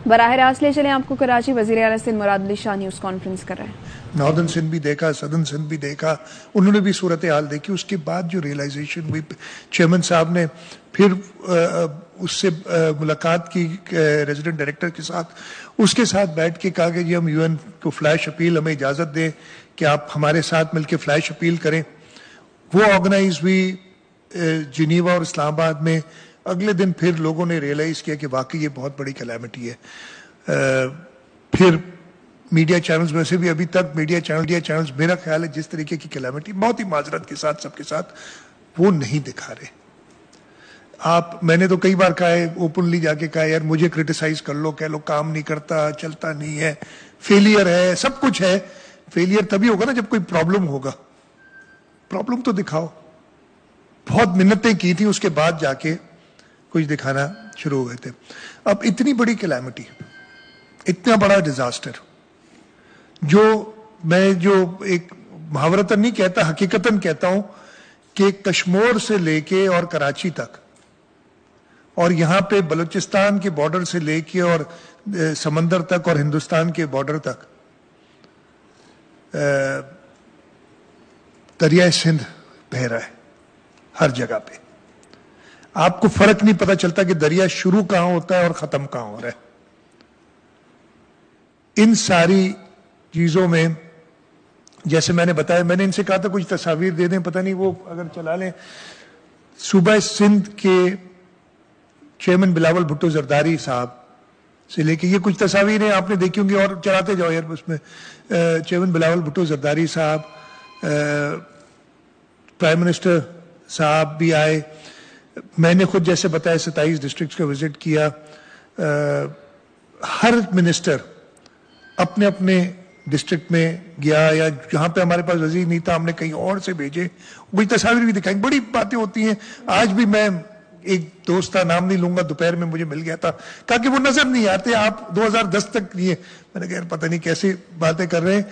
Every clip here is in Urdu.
براہ راست لے چلیں آپ کو کراچی. وزیر اعلیٰ سندھ مراد علی شاہ نیوز کانفرنس کر رہے ہیں. ناردرن سندھ بھی دیکھا, سدرن سندھ بھی دیکھا, انہوں نے بھی صورتحال دیکھی. اس کے بعد جو ریئلائزیشن ہوئی, چیئرمین صاحب نے پھر اس سے ملاقات کی ریزیڈنٹ ڈائریکٹر کے ساتھ, اس کے ساتھ بیٹھ کے کہا کہ جی ہم UN کو فلیش اپیل ہمیں اجازت دیں کہ آپ ہمارے ساتھ مل کے فلیش اپیل کریں. وہ آرگنائز ہوئی جنیوا اور اسلام آباد میں. اگلے دن پھر لوگوں نے ریئلائز کیا کہ واقعی یہ بہت بڑی کلیمٹی ہے. پھر میڈیا چینلز میں سے بھی ابھی تک میڈیا چینلز میرا خیال ہے جس طریقے کی کلیمٹی بہت ہی معذرت کے ساتھ سب کے ساتھ وہ نہیں دکھا رہے. میں نے تو کئی بار کہا ہے, اوپنلی جا کے کہا یار مجھے کرٹیسائز کر لو, کہہ لو کام نہیں کرتا, چلتا نہیں ہے, فیلئر ہے, سب کچھ ہے. فیلئر تبھی ہوگا نا جب کوئی پرابلم ہوگا. پرابلم تو دکھاؤ. بہت منتیں کی تھیں, اس کے بعد جا کے کچھ دکھانا شروع ہو گئے تھے. اب اتنی بڑی کلیمٹی, اتنا بڑا ڈیزاسٹر, میں ایک محاورتاً نہیں کہتا, حقیقتاً کہتا ہوں کہ کشمور سے لے کے اور کراچی تک, اور یہاں پہ بلوچستان کے بارڈر سے لے کے اور سمندر تک اور ہندوستان کے بارڈر تک دریائے سندھ بہہ رہا ہے ہر جگہ پہ. آپ کو فرق نہیں پتا چلتا کہ دریا شروع کہاں ہوتا ہے اور ختم کہاں ہو رہا ہے. ان ساری چیزوں میں جیسے میں نے بتایا, میں نے ان سے کہا تھا کچھ تصاویر دے دیں, پتہ نہیں وہ اگر چلا لیں. صوبہ سندھ کے چیئرمین بلاول بھٹو زرداری صاحب سے لے کے یہ کچھ تصاویر ہیں, آپ نے دیکھی ہوں گی اور چلاتے جاؤ یار. اس میں چیئرمین بلاول بھٹو زرداری صاحب, پرائم منسٹر صاحب بھی آئے. میں نے خود جیسے بتایا 27 ڈسٹرکٹس کا وزٹ کیا. ہر منسٹر اپنے اپنے ڈسٹرکٹ میں گیا, یا جہاں پہ ہمارے پاس وزیر نہیں تھا ہم نے کہیں اور سے بھیجے, وہی تصاویر بھی دکھائیں. بڑی باتیں ہوتی ہیں. آج بھی میں ایک دوست تھا, نام نہیں لوں گا, دوپہر میں مجھے مل گیا تھا, کہا کہ وہ نظر نہیں آتے, آپ 2010 تک نہیں ہے. میں نے کہا یار پتہ نہیں کیسی باتیں کر رہے ہیں.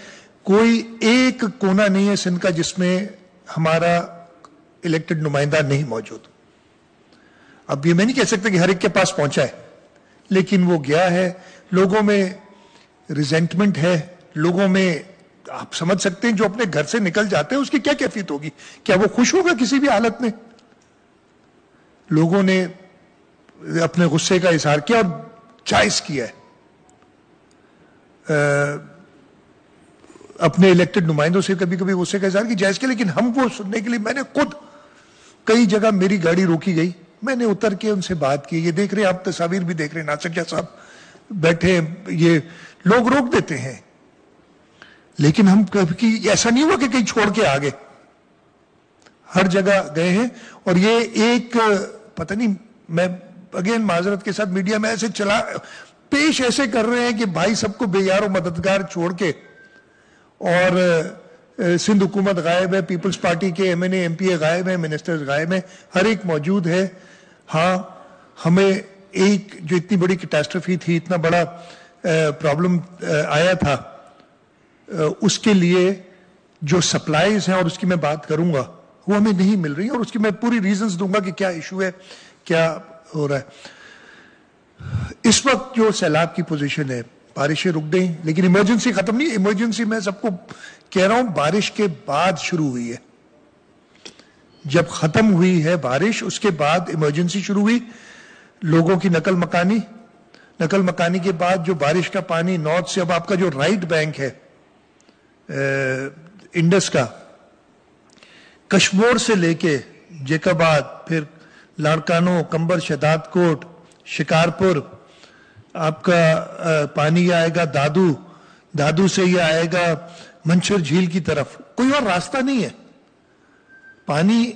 کوئی ایک کونا نہیں ہے سندھ کا جس میں ہمارا الیکٹڈ نمائندہ نہیں موجود. اب یہ میں نہیں کہہ سکتا کہ ہر ایک کے پاس پہنچا ہے, لیکن وہ گیا ہے. لوگوں میں ریزنٹمنٹ ہے, لوگوں میں آپ سمجھ سکتے ہیں جو اپنے گھر سے نکل جاتے ہیں اس کی کیا کیفیت ہوگی. کیا وہ خوش ہوگا کسی بھی حالت میں؟ لوگوں نے اپنے غصے کا اظہار کیا اور جائز کیا ہے. اپنے الیکٹڈ نمائندوں سے کبھی کبھی غصے کا اظہار کی جائز کیا, لیکن ہم وہ سننے کے لیے میں نے خود کئی جگہ میری گاڑی روکی گئی, میں نے اتر کے ان سے بات کی. یہ دیکھ رہے ہیں آپ, تصاویر بھی دیکھ رہے ہیں, ناصر شاہ صاحب بیٹھے, یہ لوگ روک دیتے ہیں. لیکن ہم کبھی ایسا نہیں ہوا کہ کہیں چھوڑ کے آگے, ہر جگہ گئے ہیں. اور یہ ایک پتہ نہیں, میں اگین معذرت کے ساتھ میڈیا میں ایسے پیش ایسے کر رہے ہیں کہ بھائی سب کو بے یار و مددگار چھوڑ کے, اور سندھ حکومت غائب ہے, پیپلز پارٹی کے MNA MPA غائب ہیں, منسٹرز غائب ہیں, ہر ایک موجود ہے. ہاں ہمیں ایک جو اتنی بڑی کیٹاسٹرفی تھی, اتنا بڑا پرابلم آیا تھا, اس کے لیے جو سپلائیز ہیں, اور اس کی میں بات کروں گا, وہ ہمیں نہیں مل رہی, اور اس کی میں پوری ریزنز دوں گا کہ کیا ایشو ہے, کیا ہو رہا ہے. اس وقت جو سیلاب کی پوزیشن ہے, بارشیں رک گئی لیکن ایمرجنسی ختم نہیں. ایمرجنسی میں سب کو کہہ رہا ہوں بارش کے بعد شروع ہوئی ہے. جب ختم ہوئی ہے بارش, اس کے بعد ایمرجنسی شروع ہوئی. لوگوں کی نقل مکانی کے بعد جو بارش کا پانی نارتھ سے, اب آپ کا جو رائٹ بینک ہے انڈس کا, کشمور سے لے کے جیکاباد, پھر لاڑکانو, کمبر, شہداد کوٹ, شکارپور, آپ کا پانی یہ آئے گا دادو سے یہ آئے گا منچر جھیل کی طرف. کوئی اور راستہ نہیں ہے. پانی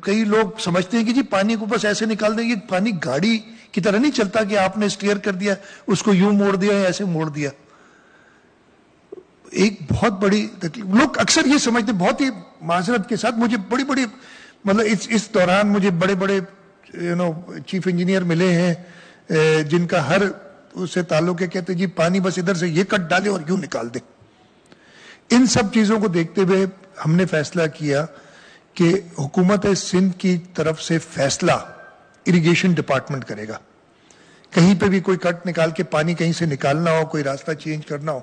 کئی لوگ سمجھتے ہیں کہ جی پانی کو بس ایسے نکال دیں. یہ پانی گاڑی کی طرح نہیں چلتا کہ آپ نے اسٹیئر کر دیا, اس کو یوں موڑ دیا یا ایسے موڑ دیا. ایک بہت بڑی لوگ اکثر یہ سمجھتے, بہت ہی معذرت کے ساتھ, مجھے بڑی مطلب اس دوران مجھے بڑے چیف انجینئر ملے ہیں جن کا ہر اس سے تعلق ہے, کہتے جی پانی بس ادھر سے یہ کٹ ڈالے اور یوں نکال دیں. ان سب چیزوں کو دیکھتے ہوئے ہم نے فیصلہ کیا کہ حکومت سندھ کی طرف سے فیصلہ اریگیشن ڈپارٹمنٹ کرے گا کہیں پہ بھی کوئی کٹ نکال کے پانی کہیں سے نکالنا ہو, کوئی راستہ چینج کرنا ہو,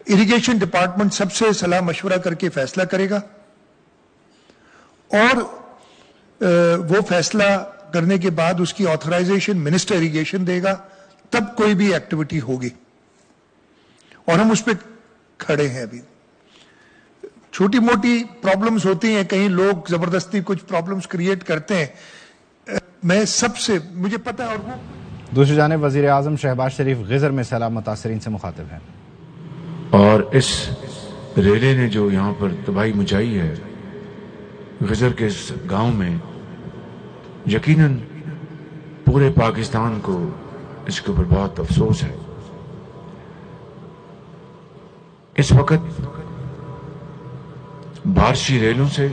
اریگیشن ڈپارٹمنٹ سب سے صلاح مشورہ کر کے فیصلہ کرے گا, اور وہ فیصلہ کرنے کے بعد اس کی آتھرائزیشن منسٹر اریگیشن دے گا, تب کوئی بھی ایکٹیویٹی ہوگی, اور ہم اس پہ کھڑے ہیں. ابھی چھوٹی موٹی پرابلمز ہوتی ہیں, کہیں لوگ زبردستی کچھ پرابلمز کریٹ کرتے ہیں, میں سب سے مجھے پتا ہے. اور وہ دوسری جانب وزیر اعظم شہباز شریف غزر میں سیلاب متاثرین سے مخاطب ہیں. اور اس ریلے نے جو یہاں پر تباہی مچائی ہے غزر کے اس گاؤں میں, یقیناً پورے پاکستان کو اس کے اوپر بہت افسوس ہے. اس وقت بارشی ریلوں سے,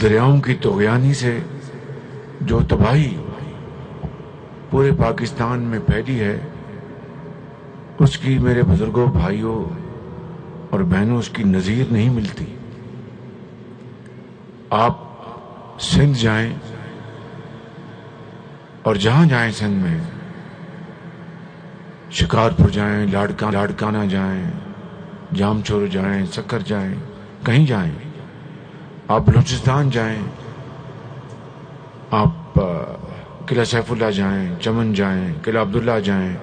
دریاؤں کی طغیانی سے جو تباہی پورے پاکستان میں پھیلی ہے, اس کی میرے بزرگوں, بھائیوں اور بہنوں اس کی نظیر نہیں ملتی. آپ سندھ جائیں, اور جہاں جائیں سندھ میں, شکارپور جائیں, لاڑکانہ جائیں, جام چور جائیں, سکر جائیں, کہیں جائیں, آپ بلوچستان جائیں, آپ قلعہ سیف اللہ جائیں, چمن جائیں, قلعہ عبداللہ جائیں,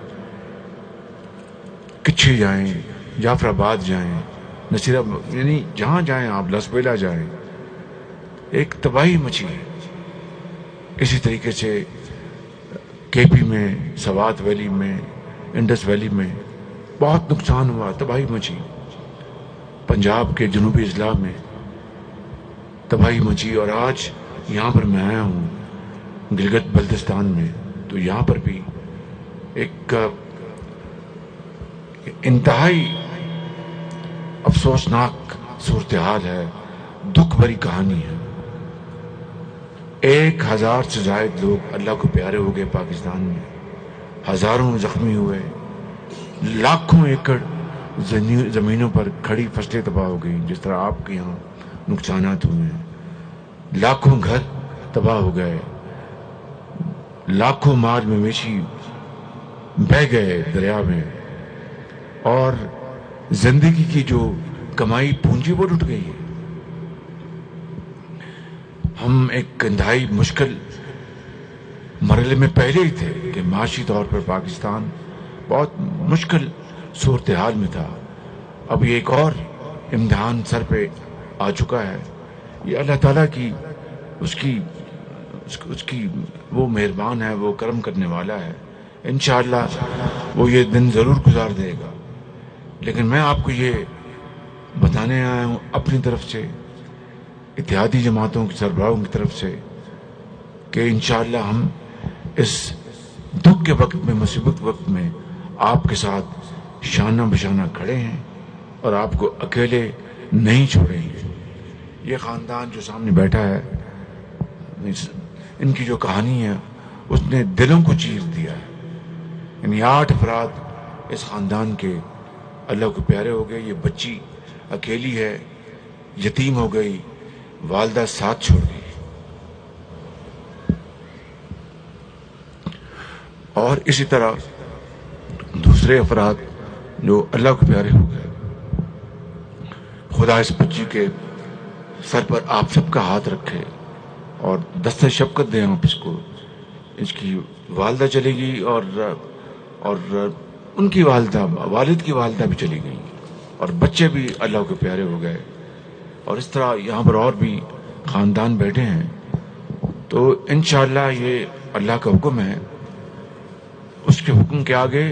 کچھی جائیں, جعفر آباد جائیں, نصیر, یعنی جہاں جائیں آپ, لسبیلا جائیں, ایک تباہی مچی ہے. اسی طریقے سے کے پی میں, سوات ویلی میں, انڈس ویلی میں بہت نقصان ہوا, تباہی مچی. پنجاب کے جنوبی اضلاع میں تباہی مچی, اور آج یہاں پر میں آیا ہوں گلگت بلتستان میں, تو یہاں پر بھی ایک انتہائی افسوسناک صورتحال ہے, دکھ بھری کہانی ہے. 1000 سے زائد لوگ اللہ کو پیارے ہو گئے پاکستان میں, ہزاروں زخمی ہوئے, لاکھوں ایکڑ زمینوں پر کھڑی فصلیں تباہ ہو گئیں, جس طرح آپ کے یہاں نقصانات ہوئے ہیں. لاکھوں گھر تباہ ہو گئے, لاکھوں مال مویشی بہہ گئے دریا میں, اور زندگی کی جو کمائی پونجی وہ لٹ گئی ہے. ہم ایک انتہائی مشکل مرحلے میں پہلے ہی تھے کہ معاشی طور پر پاکستان بہت مشکل صورتحال میں تھا. اب یہ ایک اور امتحان سر پہ آ چکا ہے. یہ اللہ تعالیٰ کی اس کی وہ مہربان ہے, وہ کرم کرنے والا ہے. انشاءاللہ وہ یہ دن ضرور گزار دے گا. لیکن میں آپ کو یہ بتانے آیا ہوں اپنی طرف سے, اتحادی جماعتوں کی سربراہوں کی طرف سے, کہ انشاءاللہ ہم اس دکھ کے وقت میں, مصیبت وقت میں آپ کے ساتھ شانہ بشانہ کھڑے ہیں, اور آپ کو اکیلے نہیں چھوڑیں گے. یہ خاندان جو سامنے بیٹھا ہے, ان کی جو کہانی ہے اس نے دلوں کو چیر دیا ہے. یعنی 8 افراد اس خاندان کے اللہ کو پیارے ہو گئے. یہ بچی اکیلی ہے, یتیم ہو گئی, والدہ ساتھ چھوڑ گئی, اور اسی طرح دوسرے افراد جو اللہ کو پیارے ہو گئے. خدا اس بچی کے سر پر آپ سب کا ہاتھ رکھے اور دست شفقت دیں آپ اس کو. اس کی والدہ چلی گئی, اور ان کی والدہ, والد کی والدہ بھی چلی گئی, اور بچے بھی اللہ کے پیارے ہو گئے. اور اس طرح یہاں پر اور بھی خاندان بیٹھے ہیں. تو انشاءاللہ یہ اللہ کا حکم ہے, اس کے حکم کے آگے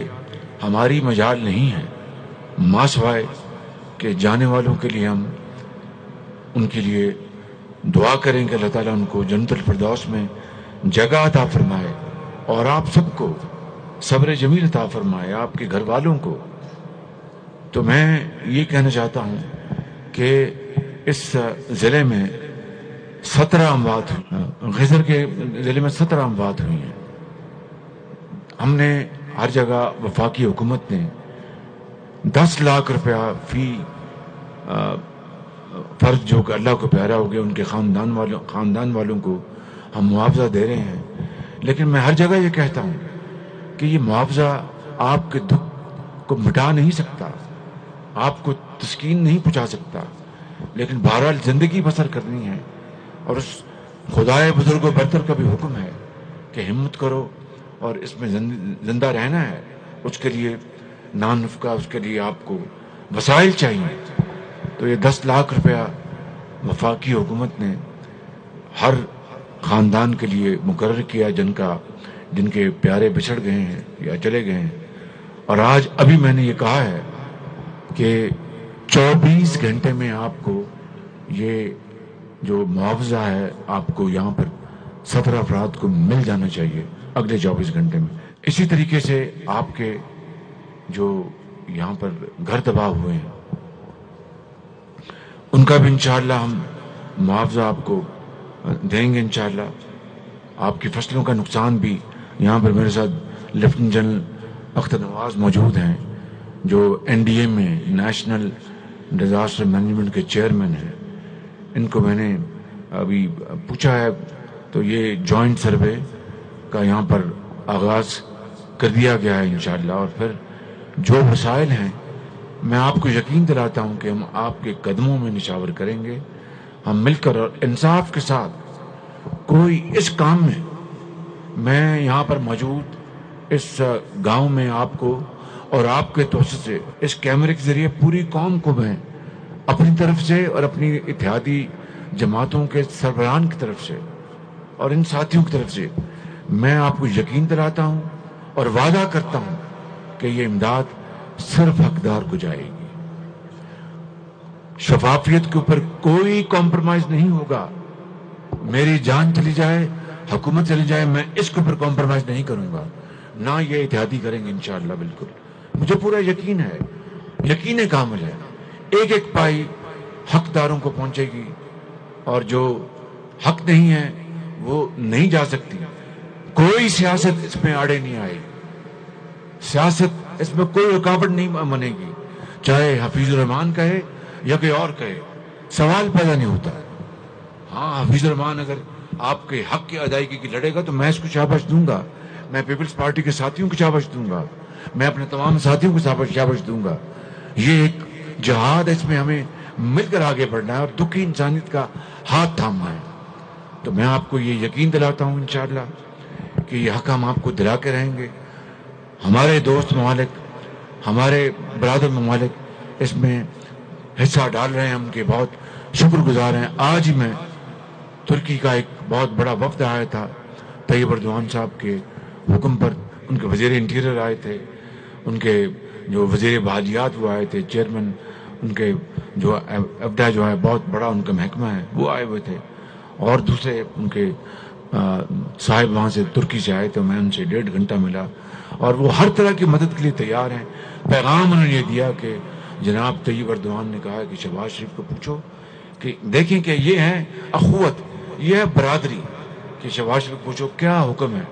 ہماری مجال نہیں ہے, ماں سوائے کہ جانے والوں کے لیے ہم ان کے لیے دعا کریں کہ اللہ تعالیٰ ان کو جنت الفردوس میں جگہ عطا فرمائے, اور آپ سب کو صبر جمیل عطا فرمائے, آپ کے گھر والوں کو. تو میں یہ کہنا چاہتا ہوں کہ اس ضلع میں 17 اموات ہوئی, غزر کے ضلع میں 17 اموات ہوئی ہیں. ہم نے ہر جگہ, وفاقی حکومت نے 10 لاکھ روپیہ فی فرد جو کہ اللہ کو پیارا ہو گیا ان کے خاندان والوں کو ہم معاوضہ دے رہے ہیں. لیکن میں ہر جگہ یہ کہتا ہوں کہ یہ معاوضہ آپ کے دکھ کو مٹا نہیں سکتا، آپ کو تسکین نہیں پہنچا سکتا، لیکن بہرحال زندگی بسر کرنی ہے، اور اس خدائے بزرگ و برتر کا بھی حکم ہے کہ ہمت کرو اور اس میں زندہ رہنا ہے۔ اس کے لیے نان نفقہ، اس کے لیے آپ کو وسائل چاہیے۔ تو یہ 10 لاکھ روپیہ وفاقی حکومت نے ہر خاندان کے لیے مقرر کیا جن کے پیارے بچھڑ گئے ہیں یا چلے گئے ہیں، اور آج ابھی میں نے یہ کہا ہے کہ 24 گھنٹے میں آپ کو یہ جو معاوضہ ہے آپ کو یہاں پر 17 افراد کو مل جانا چاہیے اگلے 24 گھنٹے میں۔ اسی طریقے سے آپ کے جو یہاں پر گھر تباہ ہوئے ہیں ان کا بھی انشاءاللہ ہم معاوضہ آپ کو دیں گے انشاءاللہ۔ آپ کی فصلوں کا نقصان بھی، یہاں پر میرے ساتھ لیفٹیننٹ جنرل اختر نواز موجود ہیں جو NDA میں نیشنل ڈیزاسٹر مینجمنٹ کے چیئرمین ہیں، ان کو میں نے ابھی پوچھا ہے تو یہ جوائنٹ سروے کا یہاں پر آغاز کر دیا گیا ہے انشاءاللہ، اور پھر جو وسائل ہیں میں آپ کو یقین دلاتا ہوں کہ ہم آپ کے قدموں میں نشاور کریں گے، ہم مل کر اور انصاف کے ساتھ۔ کوئی اس کام میں یہاں پر موجود اس گاؤں میں آپ کو اور آپ کے توسط سے اس کیمرے کے ذریعے پوری قوم کو میں اپنی طرف سے اور اپنی اتحادی جماعتوں کے سربراہان کی طرف سے اور ان ساتھیوں کی طرف سے میں آپ کو یقین دلاتا ہوں اور وعدہ کرتا ہوں کہ یہ امداد صرف حقدار کو جائے گی۔ شفافیت کے اوپر کوئی کمپرومائز نہیں ہوگا۔ میری جان چلی جائے، حکومت چلی جائے، میں اس کے اوپر کمپرومائز نہیں کروں گا، نہ یہ اتحادی کریں گے انشاءاللہ۔ بالکل مجھے پورا یقین ہے، یقین کامل ہے، ایک ایک پائی حقداروں کو پہنچے گی، اور جو حق نہیں ہے وہ نہیں جا سکتی۔ کوئی سیاست اس میں آڑے نہیں آئے، سیاست اس میں کوئی رکاوٹ نہیں بنے گی، چاہے حفیظ الرحمان کہے یا کوئی اور کہے، سوال پیدا نہیں ہوتا۔ ہاں، حفیظ الرحمان اگر آپ کے حق کی ادائیگی کی لڑے گا تو میں اس کو شاباش دوں گا، میں پیپلز پارٹی کے ساتھیوں کو شاباش دوں گا، میں اپنے تمام ساتھیوں کو شاباش دوں گا۔ یہ ایک جہاد ہے، اس میں ہمیں مل کر آگے بڑھنا ہے اور دکھی انسانیت کا ہاتھ تھامنا ہے۔ تو میں آپ کو یہ یقین دلاتا ہوں انشاءاللہ کہ یہ حق ہم آپ کو دلا کے رہیں گے۔ ہمارے دوست ممالک، ہمارے برادر ممالک اس میں حصہ ڈال رہے ہیں، ہم کے بہت شکر گزار ہیں۔ آج ہی میں ترکی کا ایک بہت بڑا وفد آیا تھا، طیب اردوان صاحب کے حکم پر، ان کے وزیر انٹیریئر آئے تھے، ان کے جو وزیر بحالیات وہ آئے تھے، چیئرمین ان کے جو ابدا جو ہے بہت بڑا ان کا محکمہ ہے وہ آئے ہوئے تھے، اور دوسرے ان کے صاحب وہاں سے ترکی سے آئے تھے، میں ان سے 1.5 گھنٹہ ملا، اور وہ ہر طرح کی مدد کے لیے تیار ہیں۔ پیغام انہوں نے یہ دیا کہ جناب طیب اردوان نے کہا کہ شہباز شریف کو پوچھو کہ دیکھیں کہ یہ ہے اخوت، یہ ہے برادری، کہ شہباز شریف پوچھو کیا حکم ہے،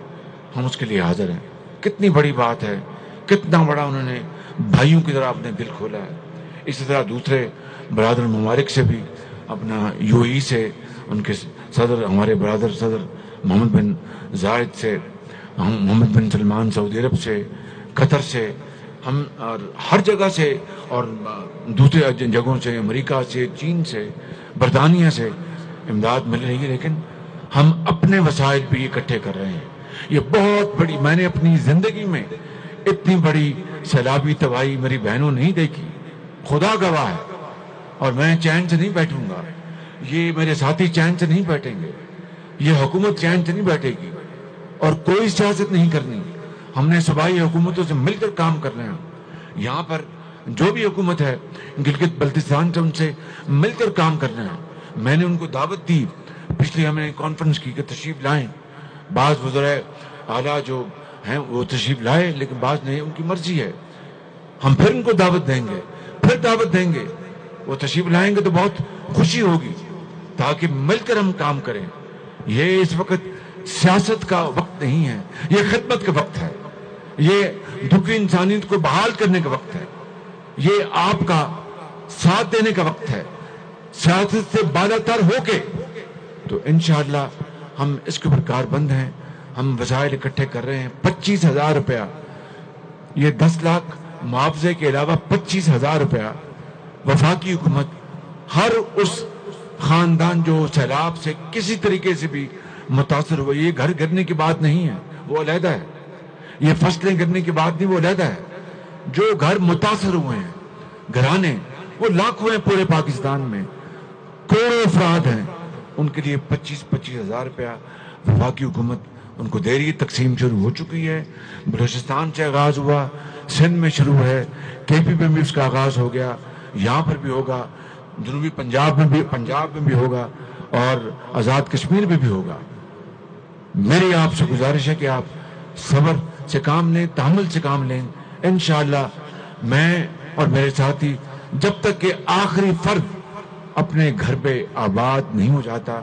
ہم اس کے لیے حاضر ہیں۔ کتنی بڑی بات ہے، کتنا بڑا انہوں نے بھائیوں کی طرح اپنے دل کھولا ہے۔ اسی طرح دوسرے برادر ممالک سے بھی، اپنا UAE سے ان کے صدر، ہمارے برادر صدر محمد بن زائد سے، محمد بن سلمان سعودی عرب سے، قطر سے، ہم اور ہر جگہ سے، اور دوسرے جگہوں سے، امریکہ سے، چین سے، برطانیہ سے امداد مل رہی ہے، لیکن ہم اپنے وسائل پہ یہ اکٹھے کر رہے ہیں۔ یہ بہت بڑی، میں نے اپنی زندگی میں اتنی بڑی سیلابی تباہی میری بہنوں نہیں دیکھی، خدا گواہ ہے، اور میں چین سے نہیں بیٹھوں گا، یہ میرے ساتھی چین سے نہیں بیٹھیں گے، یہ حکومت چین سے نہیں بیٹھے گی، اور کوئی سیاست نہیں کرنی۔ ہم نے صوبائی حکومتوں سے مل کر کام کرنا ہے، یہاں پر جو بھی حکومت ہے گلگت بلتستان سے ان سے مل کر کام کرنا ہے۔ میں نے ان کو دعوت دی، پچھلی ہم نے کانفرنس کی کہ تشریف لائیں، بعض وزراء اعلیٰ جو ہیں وہ تشریف لائے، لیکن بعض نہیں، ان کی مرضی ہے، ہم پھر ان کو دعوت دیں گے، پھر دعوت دیں گے، وہ تشریف لائیں گے تو بہت خوشی ہوگی، تاکہ مل کر ہم کام کریں۔ یہ اس وقت سیاست کا وقت نہیں ہے، یہ خدمت کا وقت ہے، یہ دکھی انسانیت کو بحال کرنے کا وقت ہے، یہ آپ کا ساتھ دینے کا وقت ہے، سیاست سے بالا تر ہو کے۔ تو انشاءاللہ ہم اس کے اوپر کاربند ہیں، ہم وسائل اکٹھے کر رہے ہیں. 25,000 روپیہ, یہ 10 لاکھ معاوضے کے علاوہ 25,000 روپیہ وفاقی حکومت ہر اس خاندان جو سیلاب سے کسی طریقے سے بھی متاثر ہوئے. یہ گھر گرنے کی بات نہیں ہے, وہ علیحدہ ہے. یہ فصلیں گرنے کی بات نہیں, وہ علیحدہ ہے. جو گھر متاثر ہوئے ہیں, گھرانے, وہ لاکھوں ہیں پورے پاکستان میں, کروڑوں افراد ہیں. ان کے لیے 25,000 روپیہ وفاقی حکومت ان کو دے رہی ہے. تقسیم شروع ہو چکی ہے. بلوچستان سے آغاز ہوا, سندھ میں شروع ہے, KP میں بھی اس کا آغاز ہو گیا, یہاں پر بھی ہوگا, جنوبی پنجاب میں بھی ہوگا, اور آزاد کشمیر میں بھی ہوگا. میری آپ سے گزارش ہے کہ آپ صبر سے کام لیں, تحمل سے کام لیں. انشاءاللہ میں اور میرے ساتھی جب تک کہ آخری فرد اپنے گھر پہ آباد نہیں ہو جاتا,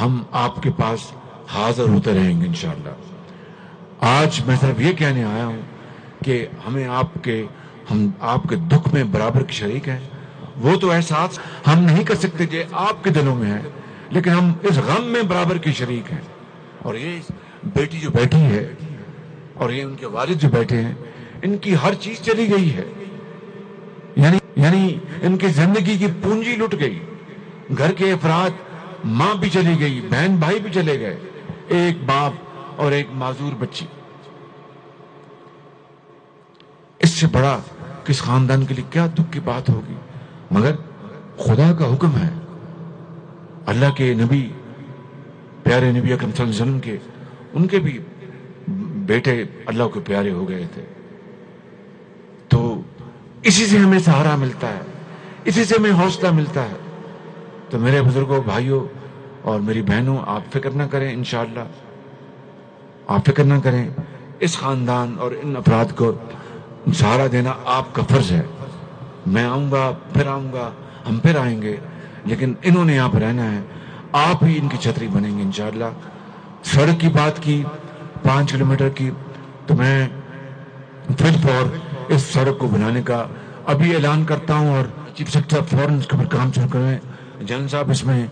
ہم آپ کے پاس حاضر ہوتے رہیں گے انشاءاللہ. آج میں صرف یہ کہنے آیا ہوں کہ ہم آپ کے دکھ میں برابر کے شریک ہیں. وہ تو احساس ہم نہیں کر سکتے جو آپ کے دلوں میں ہے, لیکن ہم اس غم میں برابر کے شریک ہیں. اور یہ بیٹی جو بیٹھی ہے اور یہ ان کے والد جو بیٹھے ہیں, ان کی ہر چیز چلی گئی ہے. یعنی ان کی زندگی کی پونجی لٹ گئی. گھر کے افراد, ماں بھی چلی گئی, بہن بھائی بھی چلے گئے, ایک باپ اور ایک معذور بچی. اس سے بڑا کس خاندان کے لیے کیا دکھ کی بات ہوگی. مگر خدا کا حکم ہے. اللہ کے نبی, پیارے نبی اکرم صلی اللہ علیہ وسلم کے, ان کے بھی بیٹے اللہ کو پیارے ہو گئے تھے. تو اسی سے ہمیں سہارا ملتا ہے, اسی سے ہمیں حوصلہ ملتا ہے. تو میرے بزرگوں, بھائیوں اور میری بہنوں, آپ فکر نہ کریں. انشاءاللہ آپ فکر نہ کریں. اس خاندان اور ان افراد کو سہارا دینا آپ کا فرض ہے. میں آؤں گا, پھر آؤں گا, ہم پھر آئیں گے, لیکن انہوں نے یہاں پر رہنا ہے. آپ ہی ان کی چھتری بنیں گے انشاءاللہ. سڑک کی بات کی 5 کلومیٹر کی, تو میں پھر فور اس سڑک کو بنانے کا ابھی اعلان کرتا ہوں, اور چیف سیکرٹری فوراً اس کے پر کام شروع کریں. جنرل صاحب اس میں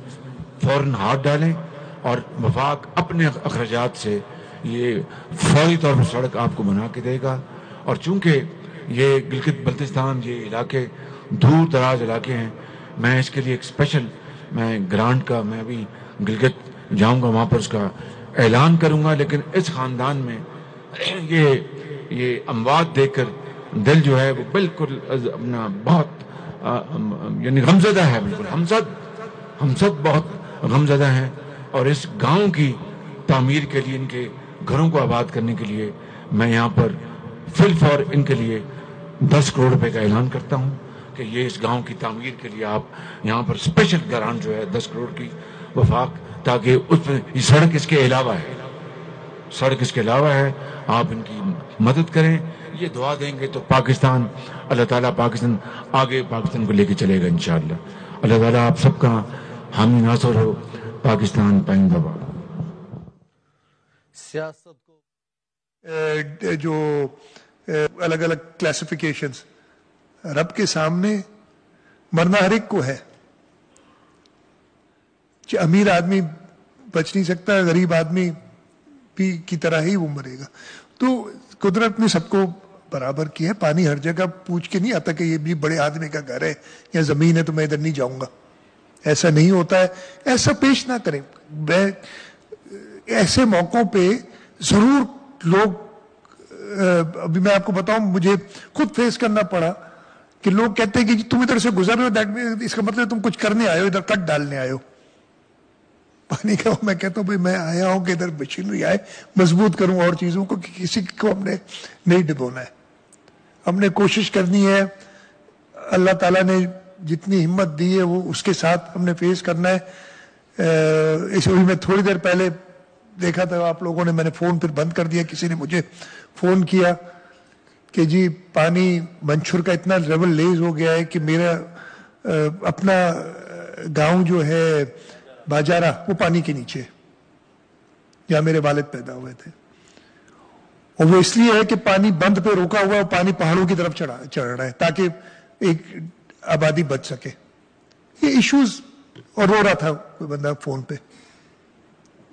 فوراً ہاتھ ڈالیں, اور وفاق اپنے اخراجات سے یہ فوری طور پر سڑک آپ کو بنا کے دے گا. اور چونکہ یہ گلگت بلتستان, یہ علاقے دور دراز علاقے ہیں, میں اس کے لیے ایک اسپیشل گرانٹ کا میں ابھی گلگت جاؤں گا, وہاں پر اس کا اعلان کروں گا. لیکن اس خاندان میں یہ اموات دیکھ کر دل جو ہے وہ بالکل اپنا بہت یعنی غمزدہ ہے. بالکل ہم سب بہت غمزدہ ہیں. اور اس گاؤں کی تعمیر کے لیے, ان کے گھروں کو آباد کرنے کے لیے, میں یہاں پر فور ان کے لیے 10 کروڑ روپے کا اعلان کرتا ہوں کہ یہ اس گاؤں کی تعمیر کے لیے آپ یہاں پر اسپیشل گرانٹ جو ہے 10 کروڑ کی وفاق, تاکہ اس میں یہ سڑک اس کے علاوہ ہے, آپ ان کی مدد کریں. یہ دعا دیں گے تو پاکستان, اللہ تعالیٰ پاکستان آگے پاکستان کو لے کے چلے گا انشاءاللہ. اللہ تعالیٰ آپ سب کا حامی ناصر ہو. پاکستان پائندہ باد. سیاست کو جو الگ الگ کلاسیفیکیشنز, رب کے سامنے مرنا ہر ایک کو ہے. امیر آدمی بچ نہیں سکتا, غریب آدمی بھی کی طرح ہی وہ مرے گا. تو قدرت نے سب کو برابر کیا ہے. پانی ہر جگہ پوچھ کے نہیں آتا کہ یہ بھی بڑے آدمی کا گھر ہے یا زمین ہے تو میں ادھر نہیں جاؤں گا. ایسا نہیں ہوتا ہے. ایسا پیش نہ کریں. ایسے موقعوں پہ ضرور لوگ, ابھی میں آپ کو بتاؤں, مجھے خود فیس کرنا پڑا کہ لوگ کہتے ہیں کہ تم ادھر سے گزر رہے ہو, اس کا مطلب تم کچھ کرنے آئے ہو, ادھر کٹ ڈالنے آئے ہو پانی کا. میں کہتا ہوں بھائی میں آیا ہوں کہ ادھر مشینری آئے مضبوط کروں اور چیزوں کو, کہ کسی کو ہم نے نہیں ڈبونا ہے. ہم نے کوشش کرنی ہے, اللہ تعالیٰ نے جتنی ہمت دی ہے وہ اس کے ساتھ ہم نے فیس کرنا ہے. اس وجہ میں تھوڑی دیر پہلے دیکھا تھا آپ لوگوں نے, میں نے فون پھر بند کر دیا, کسی نے مجھے فون کیا کہ جی پانی منچھر کا اتنا لیول لیز ہو گیا ہے کہ میرا اپنا گاؤں جو ہے باجارہ وہ پانی کے نیچے, جہاں میرے والد پیدا ہوئے تھے. اور وہ اس لیے ہے کہ پانی بند پہ روکا ہوا ہے, پانی پہاڑوں کی طرف چڑھ رہا ہے تاکہ ایک آبادی بچ سکے. یہ ایشوز, اور رو رہا تھا کوئی بندہ فون پہ.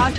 8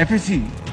FSC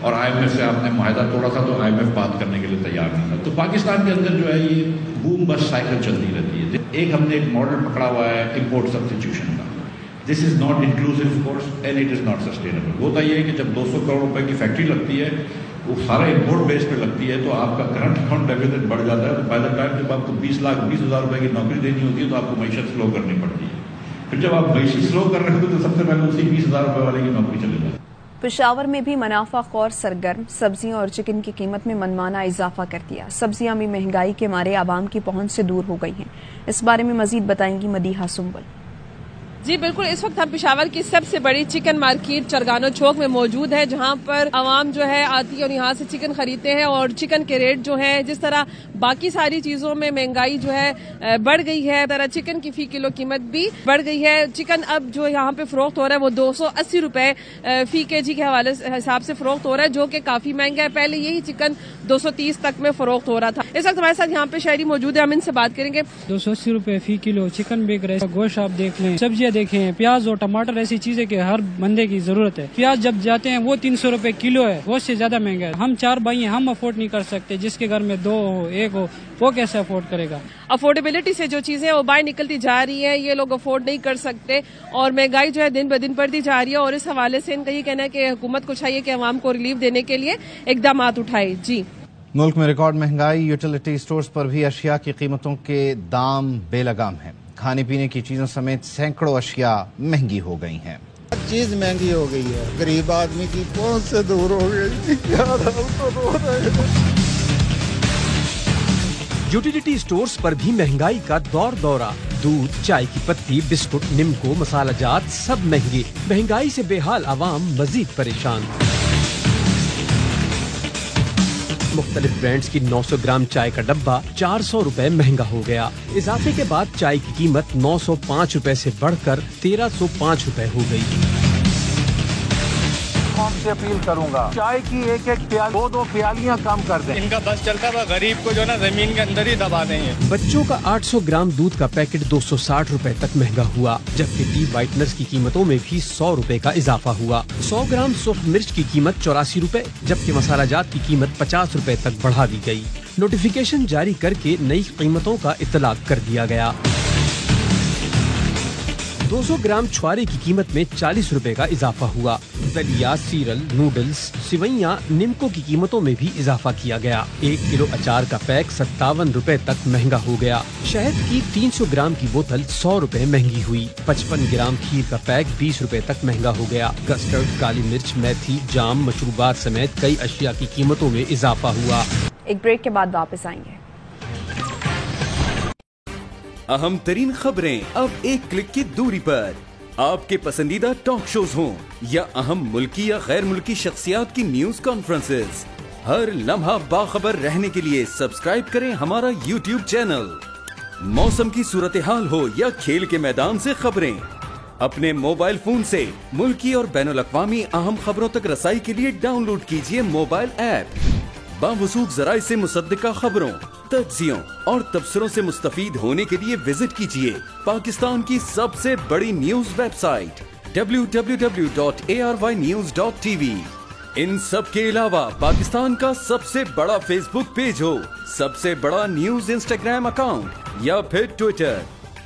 اور IMF سے آپ نے معاہدہ توڑا تھا تو IMF بات کرنے کے لیے تیار نہیں تھا. تو پاکستان کے اندر جو ہے یہ بوم بس سائیکل چلتی رہتی ہے. ایک ہم نے ایک ماڈل پکڑا ہوا ہے امپورٹ سبسٹیٹیوشن کا. This is not inclusive of course and it is not sustainable. ہوتا یہ ہے کہ جب 200 کروڑ روپے کی فیکٹری لگتی ہے وہ سارا امپورٹ بیس پہ لگتی ہے تو آپ کا کرنٹ اکاؤنٹ ڈیفیسٹ بڑھ جاتا ہے. تو بائی دا ٹائم جب آپ کو 20,20,000 روپے کی نوکری دینی ہوتی ہے تو آپ کو معیشت سلو کرنی پڑتی ہے. پھر جب آپ معیشت سلو کر رہے ہوتے تو سب سے پہلے اسی 20,000 روپے والے کی نوکری چلے جاتی ہے. پشاور میں بھی منافع خور سرگرم، سبزیاں اور چکن کی قیمت میں منمانا اضافہ کر دیا. سبزیاں بھی مہنگائی کے مارے عوام کی پہنچ سے دور ہو گئی ہیں. اس بارے میں مزید بتائیں گی مدیحہ سنبل. جی بالکل، اس وقت ہم پشاور کی سب سے بڑی چکن مارکیٹ چرگانو چوک میں موجود ہے، جہاں پر عوام جو ہے آتی ہے اور یہاں سے چکن خریدتے ہیں. اور چکن کے ریٹ جو ہے جس طرح باقی ساری چیزوں میں مہنگائی جو ہے بڑھ گئی ہے، طرح چکن کی فی کلو قیمت بھی بڑھ گئی ہے. چکن اب جو یہاں پہ فروخت ہو رہا ہے وہ 280 روپے فی کے جی کے حوالے حساب سے فروخت ہو رہا ہے، جو کہ کافی مہنگا ہے. پہلے یہی چکن 230 تک میں فروخت ہو رہا تھا. اس وقت ہمارے ساتھ یہاں پہ شہری موجود ہے، ہم ان سے بات کریں گے. 280 روپے فی کلو چکن بک رہے ہیں. گوشت آپ دیکھ لیں، سبزیاں دیکھیں، پیاز اور ٹماٹر ایسی چیزیں کہ ہر بندے کی ضرورت ہے. پیاز جب جاتے ہیں وہ 300 روپے کلو ہے، گوشت سے زیادہ مہنگا ہے. ہم 4 بھائی ہیں، ہم افورڈ نہیں کر سکتے. جس کے گھر میں 2 ہو 1 ہو وہ کیسے افورڈ کرے گا. افورڈیبلٹی سے جو چیزیں وہ باہر نکلتی جا رہی ہیں، یہ لوگ افورڈ نہیں کر سکتے اور مہنگائی جو ہے دن بدن بڑھتی جا رہی ہے. اور اس حوالے سے ان کا یہ کہنا ہے کہ حکومت کو چاہیے کہ عوام کو ریلیف دینے کے لیے اقدامات اٹھائے. جی، ملک میں ریکارڈ مہنگائی، یوٹیلیٹی سٹورز پر بھی اشیاء کی قیمتوں کے دام بے لگام ہیں. کھانے پینے کی چیزوں سمیت سینکڑوں اشیاء مہنگی ہو گئی ہیں. ہر چیز مہنگی ہو گئی ہے، غریب آدمی کی پہنچ سے دور ہو گئی. یوٹیلیٹی سٹورز پر بھی مہنگائی کا دورہ. دودھ، چائے کی پتی، بسکٹ، نمکو، مسالہ جات سب مہنگے. مہنگائی سے بے حال عوام مزید پریشان. مختلف برانڈز کی 900 گرام چائے کا ڈبہ 400 روپے مہنگا ہو گیا. اضافے کے بعد چائے کی قیمت 905 روپے سے بڑھ کر 1305 روپے ہو گئی. سے اپیل کروں گا، چائے کی ایک پیال 2 پیالیاں کم کر دیں. ان کا بس چلتا تھا، غریب کو جو نا زمین کے اندر ہی دبا دیں گے. بچوں کا 800 گرام دودھ کا پیکٹ 260 روپے تک مہنگا ہوا، جبکہ ٹیتھ وائٹنرز کی قیمتوں میں بھی 100 روپے کا اضافہ ہوا. 100 گرام سرخ مرچ کی قیمت 84 روپے جبکہ مسالہ جات کی قیمت 50 روپے تک بڑھا دی گئی. نوٹیفیکیشن جاری کر کے نئی قیمتوں کا اطلاق کر دیا گیا. 200 گرام چھوارے کی قیمت میں 40 روپے کا اضافہ ہوا. دلیا، سیرل، نوڈلز، سوئیاں، نمکو کی قیمتوں میں بھی اضافہ کیا گیا. 1 کلو اچار کا پیک 57 روپے تک مہنگا ہو گیا. شہد کی 300 گرام کی بوتل 100 روپے مہنگی ہوئی. 55 گرام کھیر کا پیک 20 روپے تک مہنگا ہو گیا. کسٹرڈ، کالی مرچ، میتھی، جام، مشروبات سمیت کئی اشیاء کی قیمتوں میں اضافہ ہوا. ایک بریک کے بعد واپس آئیں گے. اہم ترین خبریں اب ایک کلک کی دوری پر. آپ کے پسندیدہ ٹاک شوز ہوں یا اہم ملکی یا غیر ملکی شخصیات کی نیوز کانفرنسز، ہر لمحہ باخبر رہنے کے لیے سبسکرائب کریں ہمارا یوٹیوب چینل. موسم کی صورتحال ہو یا کھیل کے میدان سے خبریں، اپنے موبائل فون سے ملکی اور بین الاقوامی اہم خبروں تک رسائی کے لیے ڈاؤن لوڈ کیجیے موبائل ایپ. باوثوق ذرائع سے مصدقہ خبروں، تجزیوں اور تبصروں سے مستفید ہونے کے لیے وزٹ کیجیے پاکستان کی سب سے بڑی نیوز ویب سائٹ www.arYnews.tv. ان سب کے علاوہ پاکستان کا سب سے بڑا فیس بک پیج ہو، سب سے بڑا نیوز انسٹاگرام اکاؤنٹ یا پھر ٹویٹر،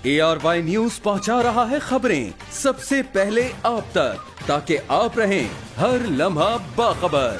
ARY نیوز پہنچا رہا ہے خبریں سب سے پہلے آپ تک، تاکہ آپ رہیں ہر لمحہ باخبر.